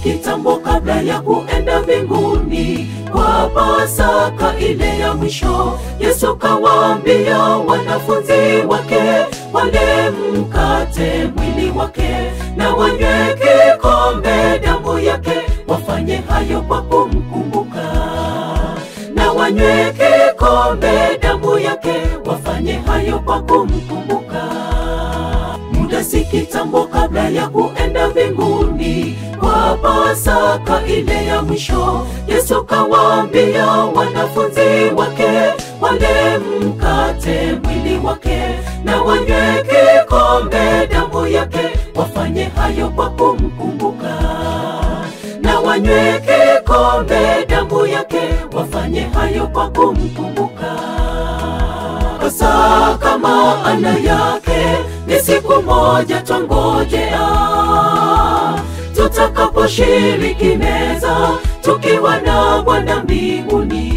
kitambo kabla ya kuenda mbinguni. Kwa Pasaka ile ya mwisho, Yesu kawaambia wanafunzi wake wale mkate mwili wake na wanywe kikombe damu yake. Wafanye hayo kwa kumkumbuka. Na wanywe kikombe damu yake, wafanye hayo kwa kumkumbuka. Muda si kitambo kabla ya kuenda mbinguni. Kwa Pasaka ile ya mwisho, Yesu kawaambia wanafunzi wake wale mkate mwili wake na wanywe kikombe damu yake. Wafanye hayo kwa kumkumbuka. Na wanywe kikombe damu yake, wafanye hayo kwa kumkumbuka. Pasaka maana yake ni siku moja twangojea, tutakaposhiriki meza tukiwa na Bwana mbinguni.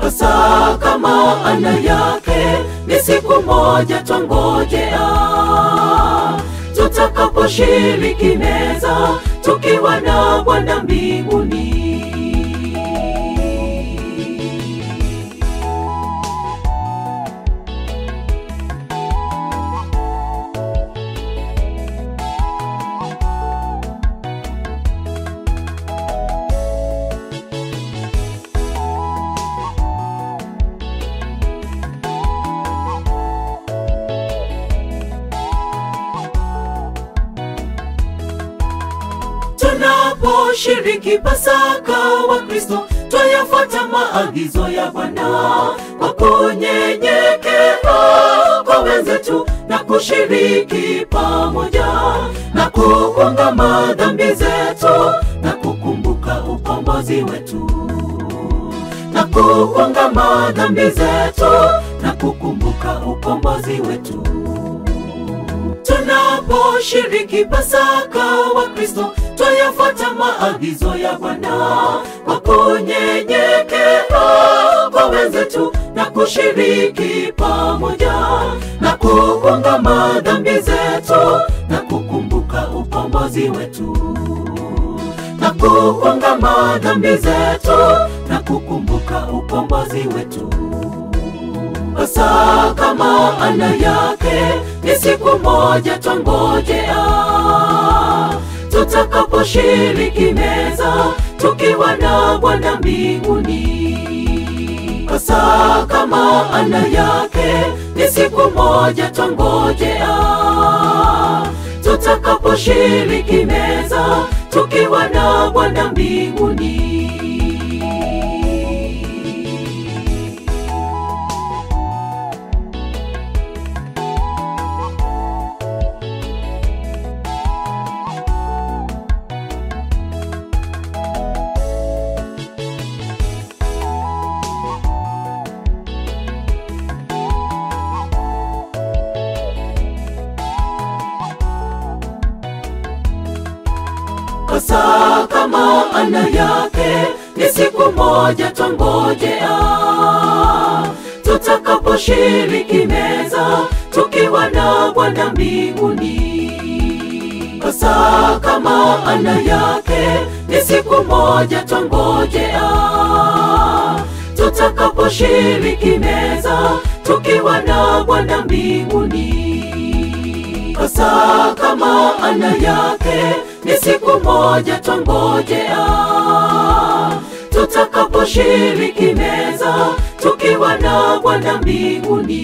Pasaka maana yake ni siku moja twangojea, tutakaposhiriki meza tukiwa na Bwana mbinguni. Tunaposhiriki Pasaka wa Kristo, twayafuata maagizo ya Bwana kwa kunyenyekea kwa wenzetu na kushiriki pamoja na kuungama dhambi zetu na kukumbuka ukombozi wetu. Na kuungama dhambi zetu na kukumbuka ukombozi wetu. Tunaposhiriki Pasaka wa Kristo, twayafuata maagizo ya Bwana kwa kunyenyekea kwa wenzetu na kushiriki pamoja na kuungama dhambi zetu na kukumbuka ukombozi wetu. Na kuungama dhambi zetu na kukumbuka ukombozi wetu. Pasaka maana yake ni siku moja twangojea, tutakaposhiriki meza tukiwa na Bwana mbinguni. Pasaka maana yake ni siku moja twangojea, tutakaposhiriki meza tukiwa na Bwana mbinguni. Pasaka maana yake ni siku moja twangojea, tutakaposhiriki meza tukiwa na Bwana mbinguni. Pasaka maana yake ni siku moja twangojea, tutakaposhiriki meza tukiwa na Bwana mbinguni. Pasaka maana yake ni siku moja twangojea, tutakaposhiriki meza tukiwa na Bwana mbinguni.